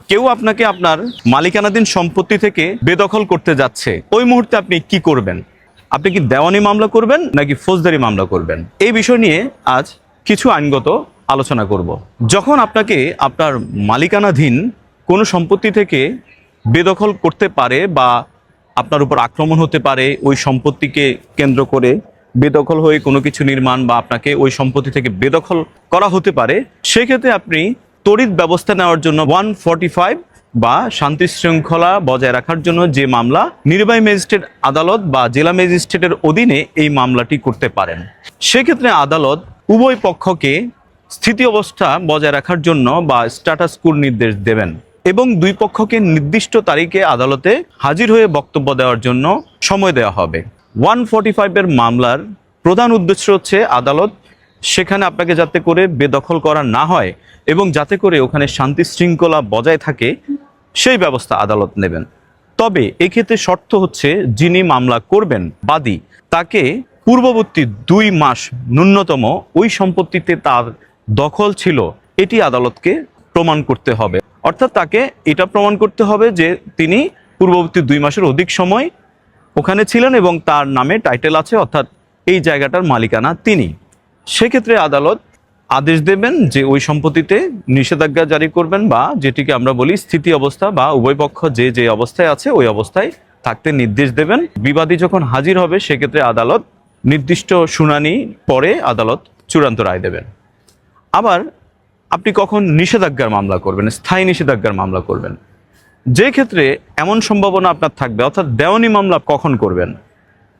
কেউ আপনাকে আপনার মালিকানাধীন সম্পত্তি থেকে বেদখল করতে যাচ্ছে, ওই মুহূর্তে আপনি কি করবেন? আপনি কি দেওয়ানি মামলা করবেন নাকি ফৌজদারি মামলা করবেন? এই বিষয় নিয়ে আজ কিছু আইনগত আলোচনা করব। যখন আপনাকে আপনার মালিকানাধীন কোনো সম্পত্তি থেকে বেদখল করতে পারে বা আপনার উপর আক্রমণ হতে পারে, ওই সম্পত্তিকে কেন্দ্র করে বেদখল হয়ে কোনো কিছু নির্মাণ বা আপনাকে ওই সম্পত্তি থেকে বেদখল করা হতে পারে, সেক্ষেত্রে আপনি তড়িৎ ব্যবস্থা নেওয়ার জন্য 145 বা শান্তি শৃঙ্খলা বজায় রাখার জন্য যে মামলা, নির্বাহী ম্যাজিস্ট্রেট আদালত বা জেলা ম্যাজিস্ট্রেটের অধীনে এই মামলাটি করতে পারেন। সেক্ষেত্রে আদালত উভয় পক্ষকে স্থিতি অবস্থা বজায় রাখার জন্য বা স্ট্যাটাস কোর নির্দেশ দেবেন এবং দুই পক্ষকে নির্দিষ্ট তারিখে আদালতে হাজির হয়ে বক্তব্য দেওয়ার জন্য সময় দেওয়া হবে। 145 মামলার প্রধান উদ্দেশ্য হচ্ছে আদালত সেখানে আপনাকে যাতে করে বেদখল করা না হয় এবং যাতে করে ওখানে শান্তি শৃঙ্খলা বজায় থাকে সেই ব্যবস্থা আদালত নেবেন। তবে এক্ষেত্রে শর্ত হচ্ছে যিনি মামলা করবেন বাদী, তাকে পূর্ববর্তী 2 মাস ন্যূনতম ওই সম্পত্তিতে তার দখল ছিল এটি আদালতকে প্রমাণ করতে হবে। অর্থাৎ তাকে এটা প্রমাণ করতে হবে যে তিনি পূর্ববর্তী 2 মাসের অধিক সময় ওখানে ছিলেন এবং তার নামে টাইটেল আছে, অর্থাৎ এই জায়গাটার মালিকানা তিনি। সেক্ষেত্রে আদালত আদেশ দেবেন যে ওই সম্পত্তিতে নিষেধাজ্ঞা জারি করবেন বা যেটিকে আমরা বলি স্থিতি অবস্থা বা উভয় পক্ষ যে যে অবস্থায় আছে ওই অবস্থায় থাকতে নির্দেশ দেবেন। বিবাদী যখন হাজির হবে সেক্ষেত্রে আদালত নির্দিষ্ট শুনানি পরে আদালত চূড়ান্ত রায় দেবেন। আবার আপনি কখন নিষেধাজ্ঞার মামলা করবেন, স্থায়ী নিষেধাজ্ঞার মামলা করবেন, যে ক্ষেত্রে এমন সম্ভাবনা আপনার থাকবে, অর্থাৎ দেওয়ানি মামলা কখন করবেন,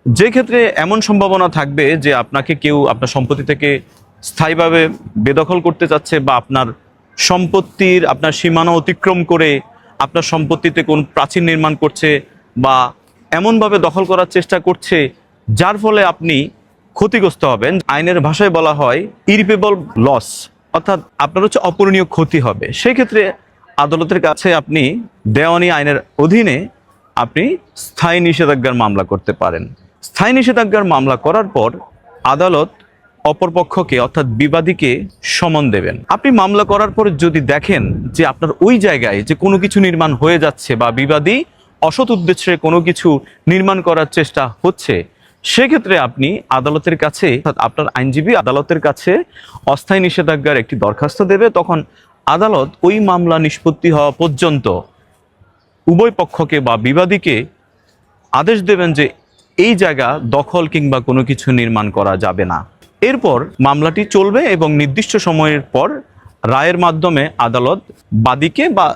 যে ক্ষেত্রে এমন সম্ভাবনা থাকবে যে আপনাকে কেউ আপনার সম্পত্তি থেকে স্থায়ীভাবে বেদখল করতে চাচ্ছে বা আপনার সম্পত্তির আপনার সীমানা অতিক্রম করে আপনার সম্পত্তিতে কোন প্রাচীর নির্মাণ করছে বা এমনভাবে দখল করার চেষ্টা করছে যার ফলে আপনি ক্ষতিগ্রস্ত হবেন। আইনের ভাষায় বলা হয় ইরিপেবল লস, অর্থাৎ আপনার হচ্ছে অপূরণীয় ক্ষতি হবে। সেই ক্ষেত্রে আদালতের কাছে আপনি দেওয়ানি আইনের অধীনে আপনি স্থায়ী নিষেধাজ্ঞার মামলা করতে পারেন। স্থায়ী নিষেধাজ্ঞার মামলা করার পর আদালত অপরপক্ষকে অর্থাৎ বিবাদীকে সমন দেবেন। আপনি মামলা করার পর যদি দেখেন যে আপনার ওই জায়গায় যে কোনো কিছু নির্মাণ হয়ে যাচ্ছে বা বিবাদী অসৎ উদ্দেশ্যে কোনো কিছু নির্মাণ করার চেষ্টা হচ্ছে, সেক্ষেত্রে আপনি আদালতের কাছে অর্থাৎ আপনার আইনজীবী আদালতের কাছে অস্থায়ী নিষেধাজ্ঞার একটি দরখাস্ত দেবে। তখন আদালত ওই মামলা নিষ্পত্তি হওয়া পর্যন্ত উভয় পক্ষকে বা বিবাদীকে আদেশ দেবেন যে এই জায়গা দখল কিংবা কোনো কিছু নির্মাণ করা যাবে না। এরপর মামলাটি চলবে এবং নির্দিষ্ট সময়ের পর রায়ের মাধ্যমে আদালত বাদীকে বা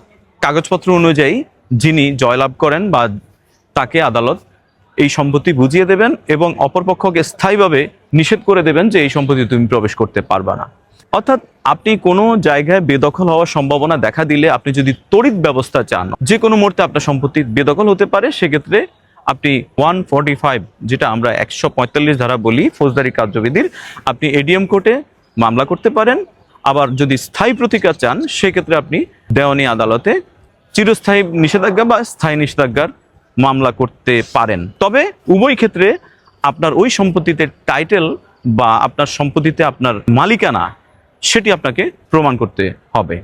কাগজপত্র অনুযায়ী যিনি জয়লাভ করেন বা তাকে আদালত এই সম্পত্তি বুঝিয়ে দেবেন এবং অপরপক্ষকে স্থায়ীভাবে নিষেধ করে দেবেন যে এই সম্পত্তি তুমি প্রবেশ করতে পারবা না। অর্থাৎ আপনি কোনো জায়গায় বেদখল হওয়ার সম্ভাবনা দেখা দিলে আপনি যদি তড়িৎ ব্যবস্থা চান, যে কোনো মুহূর্তে আপনার সম্পত্তি বেদখল হতে পারে, সেক্ষেত্রে আপনি 145 যেটা আমরা 145 ধারা বলি ফৌজদারি কার্যবিধির, আপনি এডিএম কোর্টে মামলা করতে পারেন। আবার যদি স্থায়ী প্রতিকার চান সেক্ষেত্রে আপনি দেওয়ানি আদালতে চিরস্থায়ী নিষেধাজ্ঞা বা স্থায়ী নিষেধাজ্ঞার মামলা করতে পারেন। তবে উভয় ক্ষেত্রে আপনার ওই সম্পত্তিতে টাইটেল বা আপনার সম্পত্তিতে আপনার মালিকানা সেটি আপনাকে প্রমাণ করতে হবে।